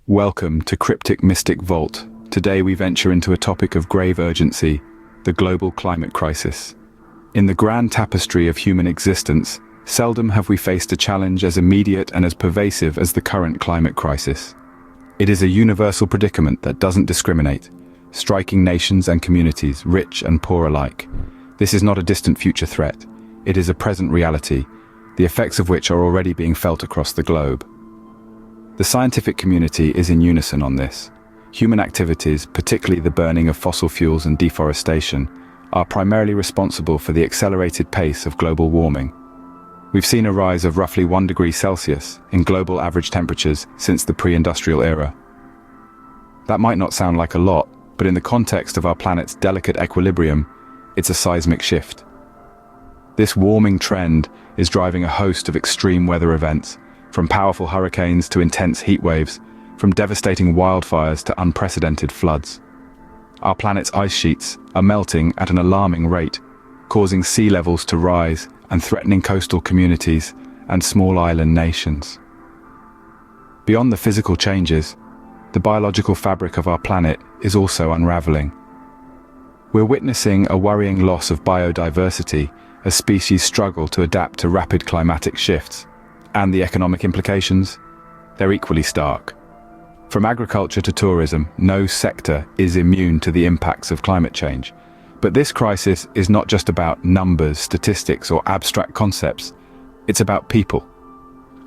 Welcome to Cryptic Mystic Vault. Today we venture into a topic of grave urgency, the global climate crisis. In the grand tapestry of human existence, seldom have we faced a challenge as immediate and as pervasive as the current climate crisis. It is a universal predicament that doesn't discriminate, striking nations and communities, rich and poor alike. This is not a distant future threat. It is a present reality, the effects of which are already being felt across the globe. The scientific community is in unison on this. Human activities, particularly the burning of fossil fuels and deforestation, are primarily responsible for the accelerated pace of global warming. We've seen a rise of roughly 1 degree Celsius in global average temperatures since the pre-industrial era. That might not sound like a lot, but in the context of our planet's delicate equilibrium, it's a seismic shift. This warming trend is driving a host of extreme weather events, from powerful hurricanes to intense heat waves, from devastating wildfires to unprecedented floods. Our planet's ice sheets are melting at an alarming rate, causing sea levels to rise and threatening coastal communities and small island nations. Beyond the physical changes, the biological fabric of our planet is also unraveling. We're witnessing a worrying loss of biodiversity as species struggle to adapt to rapid climatic shifts. And the economic implications? They're equally stark. From agriculture to tourism, no sector is immune to the impacts of climate change. But this crisis is not just about numbers, statistics, or abstract concepts. It's about people.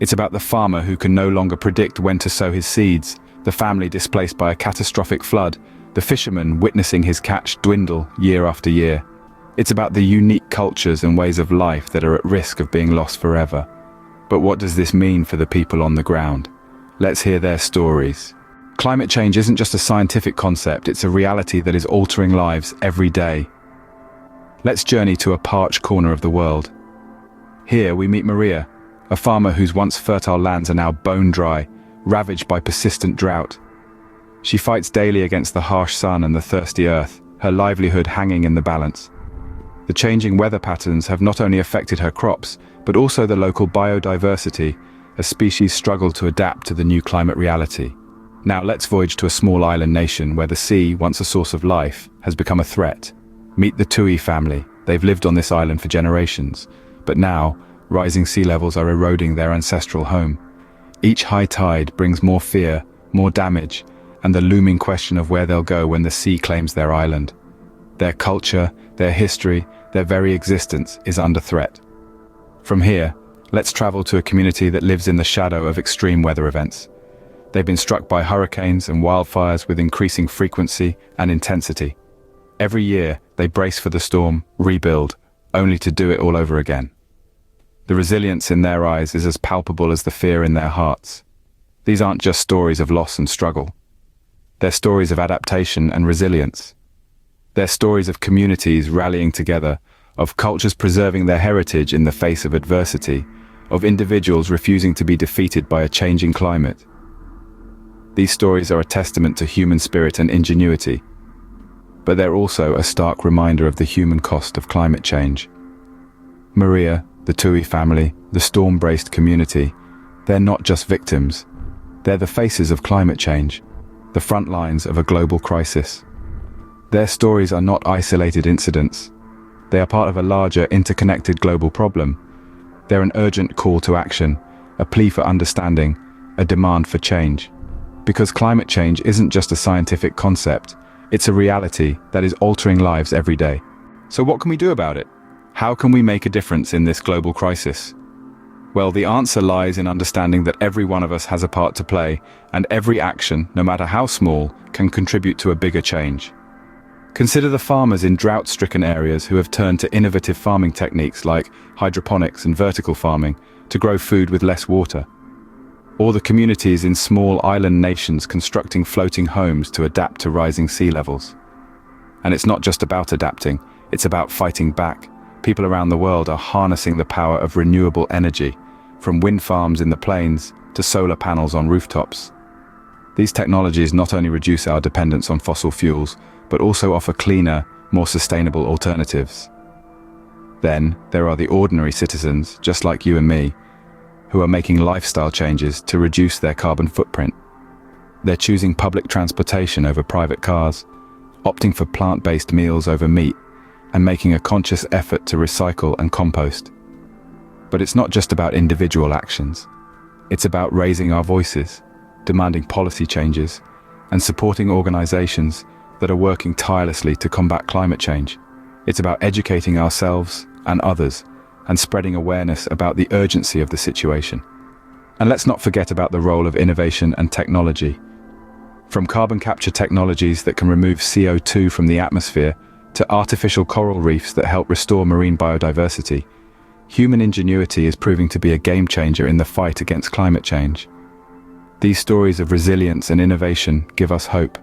It's about the farmer who can no longer predict when to sow his seeds, the family displaced by a catastrophic flood, the fisherman witnessing his catch dwindle year after year. It's about the unique cultures and ways of life that are at risk of being lost forever. But what does this mean for the people on the ground? Let's hear their stories. Climate change isn't just a scientific concept, it's a reality that is altering lives every day. Let's journey to a parched corner of the world. Here we meet Maria, a farmer whose once fertile lands are now bone dry, ravaged by persistent drought. She fights daily against the harsh sun and the thirsty earth, her livelihood hanging in the balance. The changing weather patterns have not only affected her crops, but also the local biodiversity, as species struggle to adapt to the new climate reality. Now let's voyage to a small island nation where the sea, once a source of life, has become a threat. Meet the Tui family. They've lived on this island for generations, but now, rising sea levels are eroding their ancestral home. Each high tide brings more fear, more damage, and the looming question of where they'll go when the sea claims their island. Their culture, their history, their very existence is under threat. From here, let's travel to a community that lives in the shadow of extreme weather events. They've been struck by hurricanes and wildfires with increasing frequency and intensity. Every year, they brace for the storm, rebuild, only to do it all over again. The resilience in their eyes is as palpable as the fear in their hearts. These aren't just stories of loss and struggle. They're stories of adaptation and resilience. They're stories of communities rallying together, of cultures preserving their heritage in the face of adversity, of individuals refusing to be defeated by a changing climate. These stories are a testament to human spirit and ingenuity, but they're also a stark reminder of the human cost of climate change. Maria, the Tui family, the storm-braced community, they're not just victims. They're the faces of climate change, the front lines of a global crisis. Their stories are not isolated incidents. They are part of a larger, interconnected global problem. They're an urgent call to action, a plea for understanding, a demand for change. Because climate change isn't just a scientific concept, it's a reality that is altering lives every day. So what can we do about it? How can we make a difference in this global crisis? Well, the answer lies in understanding that every one of us has a part to play, and every action, no matter how small, can contribute to a bigger change. Consider the farmers in drought-stricken areas who have turned to innovative farming techniques like hydroponics and vertical farming to grow food with less water. Or the communities in small island nations constructing floating homes to adapt to rising sea levels. And it's not just about adapting, it's about fighting back. People around the world are harnessing the power of renewable energy, from wind farms in the plains to solar panels on rooftops. These technologies not only reduce our dependence on fossil fuels, but also offer cleaner, more sustainable alternatives. Then, there are the ordinary citizens, just like you and me, who are making lifestyle changes to reduce their carbon footprint. They're choosing public transportation over private cars, opting for plant-based meals over meat, and making a conscious effort to recycle and compost. But it's not just about individual actions. It's about raising our voices, demanding policy changes, and supporting organizations that are working tirelessly to combat climate change. It's about educating ourselves and others, and spreading awareness about the urgency of the situation. And let's not forget about the role of innovation and technology. From carbon capture technologies that can remove CO2 from the atmosphere to artificial coral reefs that help restore marine biodiversity, human ingenuity is proving to be a game changer in the fight against climate change. These stories of resilience and innovation give us hope.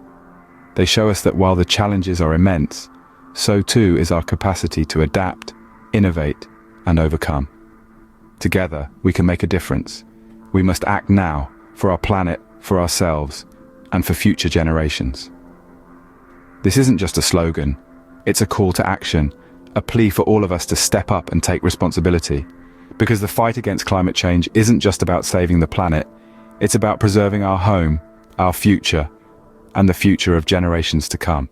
They show us that while the challenges are immense, so too is our capacity to adapt, innovate, and overcome. Together, we can make a difference. We must act now, for our planet, for ourselves, and for future generations. This isn't just a slogan, it's a call to action, a plea for all of us to step up and take responsibility. Because the fight against climate change isn't just about saving the planet, it's about preserving our home, our future, and the future of generations to come.